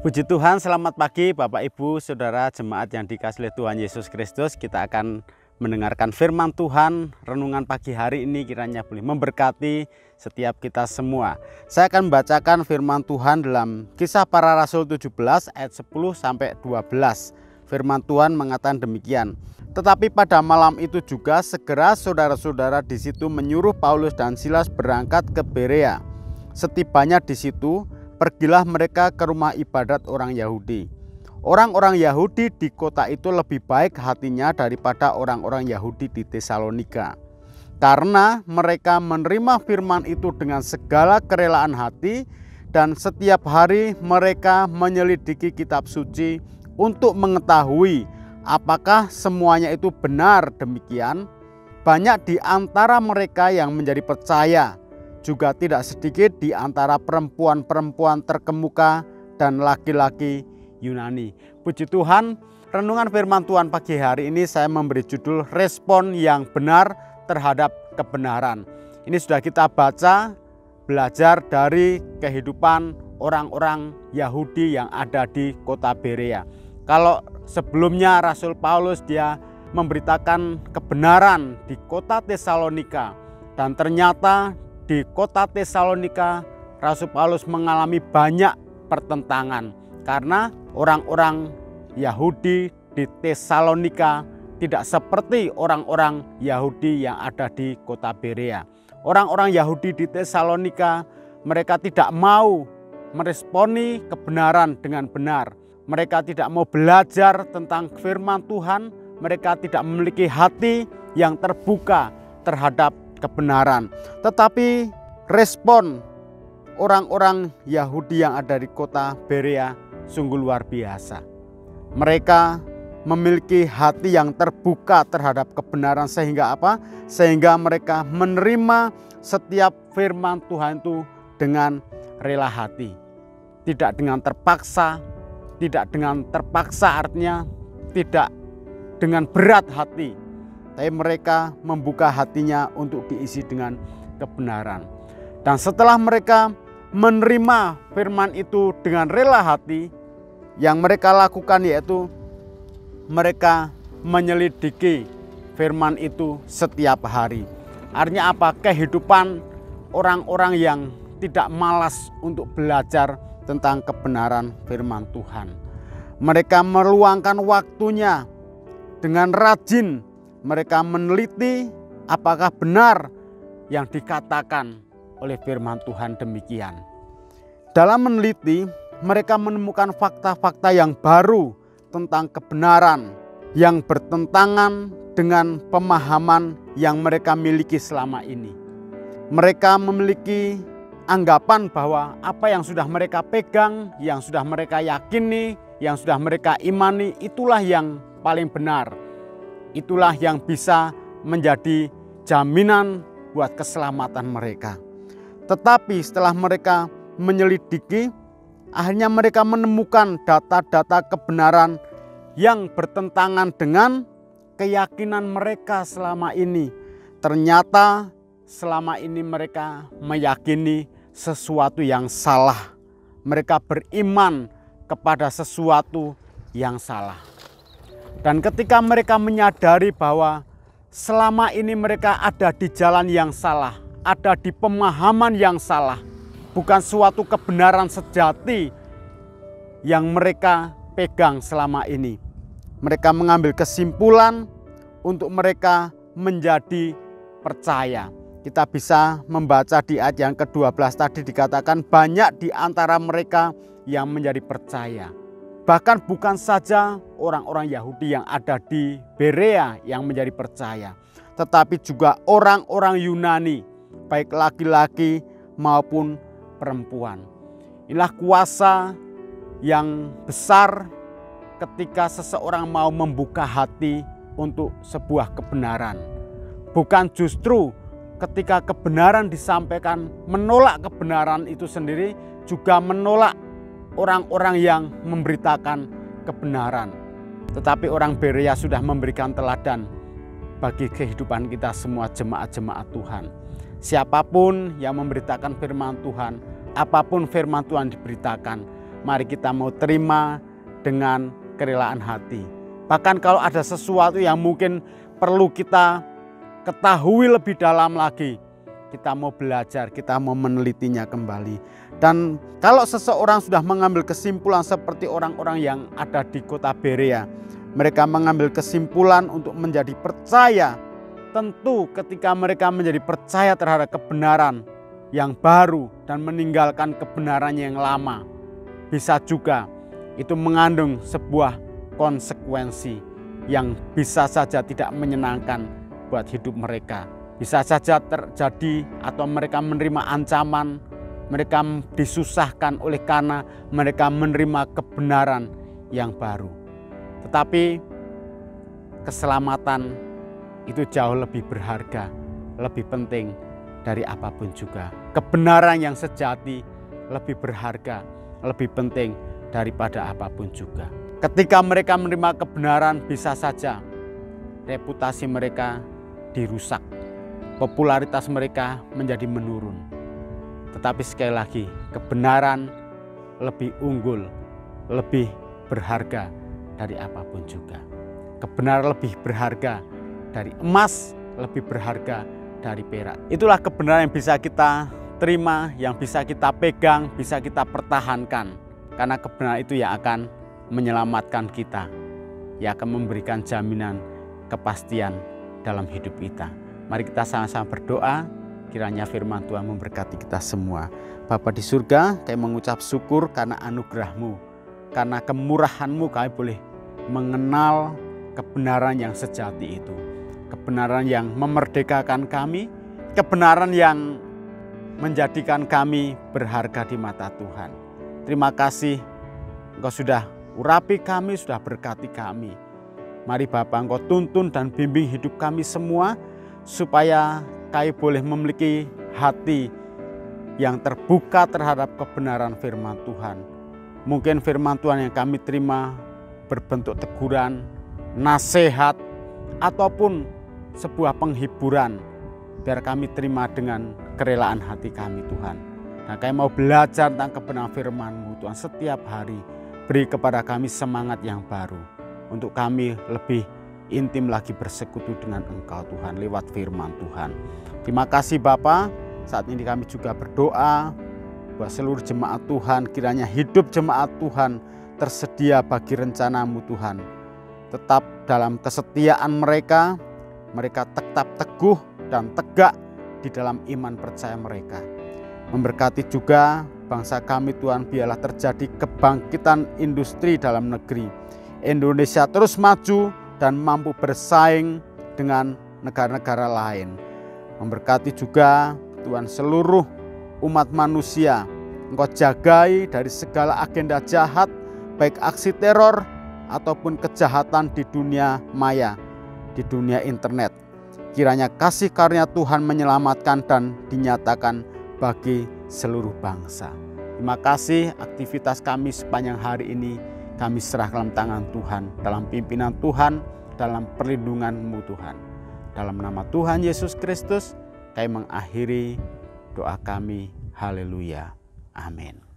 Puji Tuhan, selamat pagi Bapak Ibu Saudara jemaat yang dikasihi Tuhan Yesus Kristus. Kita akan mendengarkan firman Tuhan. Renungan pagi hari ini kiranya boleh memberkati setiap kita semua. Saya akan membacakan firman Tuhan dalam Kisah Para Rasul 17 ayat 10 sampai 12. Firman Tuhan mengatakan demikian. Tetapi pada malam itu juga segera saudara-saudara di situ menyuruh Paulus dan Silas berangkat ke Berea. Setibanya di situ, pergilah mereka ke rumah ibadat orang Yahudi. Orang-orang Yahudi di kota itu lebih baik hatinya daripada orang-orang Yahudi di Tesalonika. Karena mereka menerima firman itu dengan segala kerelaan hati dan setiap hari mereka menyelidiki kitab suci untuk mengetahui apakah semuanya itu benar demikian. Banyak di antara mereka yang menjadi percaya. Juga tidak sedikit di antara perempuan-perempuan terkemuka dan laki-laki Yunani. Puji Tuhan, renungan firman Tuhan pagi hari ini saya memberi judul respon yang benar terhadap kebenaran. Ini sudah kita baca, belajar dari kehidupan orang-orang Yahudi yang ada di kota Berea. Kalau sebelumnya Rasul Paulus dia memberitakan kebenaran di kota Tesalonika, dan ternyata di kota Tesalonika, Rasul Paulus mengalami banyak pertentangan karena orang-orang Yahudi di Tesalonika tidak seperti orang-orang Yahudi yang ada di kota Berea. Orang-orang Yahudi di Tesalonika, mereka tidak mau meresponi kebenaran dengan benar. Mereka tidak mau belajar tentang firman Tuhan. Mereka tidak memiliki hati yang terbuka terhadap kebenaran. Tetapi respon orang-orang Yahudi yang ada di kota Berea sungguh luar biasa. Mereka memiliki hati yang terbuka terhadap kebenaran sehingga apa? Sehingga mereka menerima setiap firman Tuhan itu dengan rela hati. Tidak dengan terpaksa, artinya tidak dengan berat hati. Tapi mereka membuka hatinya untuk diisi dengan kebenaran. Dan setelah mereka menerima firman itu dengan rela hati, yang mereka lakukan yaitu mereka menyelidiki firman itu setiap hari. Artinya apa? Kehidupan orang-orang yang tidak malas untuk belajar tentang kebenaran firman Tuhan. Mereka meluangkan waktunya dengan rajin. Mereka meneliti apakah benar yang dikatakan oleh firman Tuhan demikian. Dalam meneliti, mereka menemukan fakta-fakta yang baru tentang kebenaran yang bertentangan dengan pemahaman yang mereka miliki selama ini. Mereka memiliki anggapan bahwa apa yang sudah mereka pegang, yang sudah mereka yakini, yang sudah mereka imani, itulah yang paling benar. Itulah yang bisa menjadi jaminan buat keselamatan mereka. Tetapi setelah mereka menyelidiki, akhirnya mereka menemukan data-data kebenaran yang bertentangan dengan keyakinan mereka selama ini. Ternyata selama ini mereka meyakini sesuatu yang salah. Mereka beriman kepada sesuatu yang salah. Dan ketika mereka menyadari bahwa selama ini mereka ada di jalan yang salah, ada di pemahaman yang salah, bukan suatu kebenaran sejati yang mereka pegang selama ini. Mereka mengambil kesimpulan untuk mereka menjadi percaya. Kita bisa membaca di ayat yang ke-12 tadi dikatakan banyak di antara mereka yang menjadi percaya. Bahkan bukan saja orang-orang Yahudi yang ada di Berea yang menjadi percaya, tetapi juga orang-orang Yunani, baik laki-laki maupun perempuan. Inilah kuasa yang besar ketika seseorang mau membuka hati untuk sebuah kebenaran. Bukan justru ketika kebenaran disampaikan menolak kebenaran itu sendiri, juga menolak orang-orang yang memberitakan kebenaran. Tetapi orang Berea sudah memberikan teladan bagi kehidupan kita semua jemaat-jemaat Tuhan. Siapapun yang memberitakan firman Tuhan, apapun firman Tuhan diberitakan, mari kita mau terima dengan kerelaan hati. Bahkan kalau ada sesuatu yang mungkin perlu kita ketahui lebih dalam lagi, kita mau belajar, kita mau menelitinya kembali. Dan kalau seseorang sudah mengambil kesimpulan seperti orang-orang yang ada di kota Berea, mereka mengambil kesimpulan untuk menjadi percaya. Tentu ketika mereka menjadi percaya terhadap kebenaran yang baru dan meninggalkan kebenarannya yang lama, bisa juga itu mengandung sebuah konsekuensi yang bisa saja tidak menyenangkan buat hidup mereka. Bisa saja terjadi atau mereka menerima ancaman, mereka disusahkan oleh karena mereka menerima kebenaran yang baru. Tetapi keselamatan itu jauh lebih berharga, lebih penting dari apapun juga. Kebenaran yang sejati lebih berharga, lebih penting daripada apapun juga. Ketika mereka menerima kebenaran, bisa saja reputasi mereka dirusak, popularitas mereka menjadi menurun. Tetapi sekali lagi, kebenaran lebih unggul, lebih berharga dari apapun juga. Kebenaran lebih berharga dari emas, lebih berharga dari perak. Itulah kebenaran yang bisa kita terima, yang bisa kita pegang, bisa kita pertahankan. Karena kebenaran itu yang akan menyelamatkan kita, yang akan memberikan jaminan kepastian dalam hidup kita. Mari kita sama-sama berdoa, kiranya firman Tuhan memberkati kita semua. Bapa di surga, kami mengucap syukur karena anugerah-Mu, karena kemurahan-Mu kami boleh mengenal kebenaran yang sejati itu. Kebenaran yang memerdekakan kami, kebenaran yang menjadikan kami berharga di mata Tuhan. Terima kasih Engkau sudah urapi kami, sudah berkati kami. Mari Bapa, Engkau tuntun dan bimbing hidup kami semua, supaya kami boleh memiliki hati yang terbuka terhadap kebenaran firman Tuhan. Mungkin firman Tuhan yang kami terima berbentuk teguran, nasihat, ataupun sebuah penghiburan, biar kami terima dengan kerelaan hati kami Tuhan. Nah, kami mau belajar tentang kebenaran firman-Mu Tuhan setiap hari. Beri kepada kami semangat yang baru untuk kami lebih intim lagi bersekutu dengan Engkau Tuhan lewat firman Tuhan. Terima kasih Bapa. Saat ini kami juga berdoa buat seluruh jemaat Tuhan, kiranya hidup jemaat Tuhan tersedia bagi rencana-Mu Tuhan. Tetap dalam kesetiaan mereka tetap teguh dan tegak di dalam iman percaya mereka. Memberkati juga bangsa kami Tuhan, biarlah terjadi kebangkitan industri dalam negeri. Indonesia terus maju dan mampu bersaing dengan negara-negara lain. Memberkati juga Tuhan seluruh umat manusia. Engkau jagai dari segala agenda jahat, baik aksi teror ataupun kejahatan di dunia maya, di dunia internet. Kiranya kasih karunia Tuhan menyelamatkan dan dinyatakan bagi seluruh bangsa. Terima kasih, aktivitas kami sepanjang hari ini kami serah dalam tangan Tuhan, dalam pimpinan Tuhan, dalam perlindungan-Mu Tuhan. Dalam nama Tuhan Yesus Kristus, kami mengakhiri doa kami. Haleluya. Amin.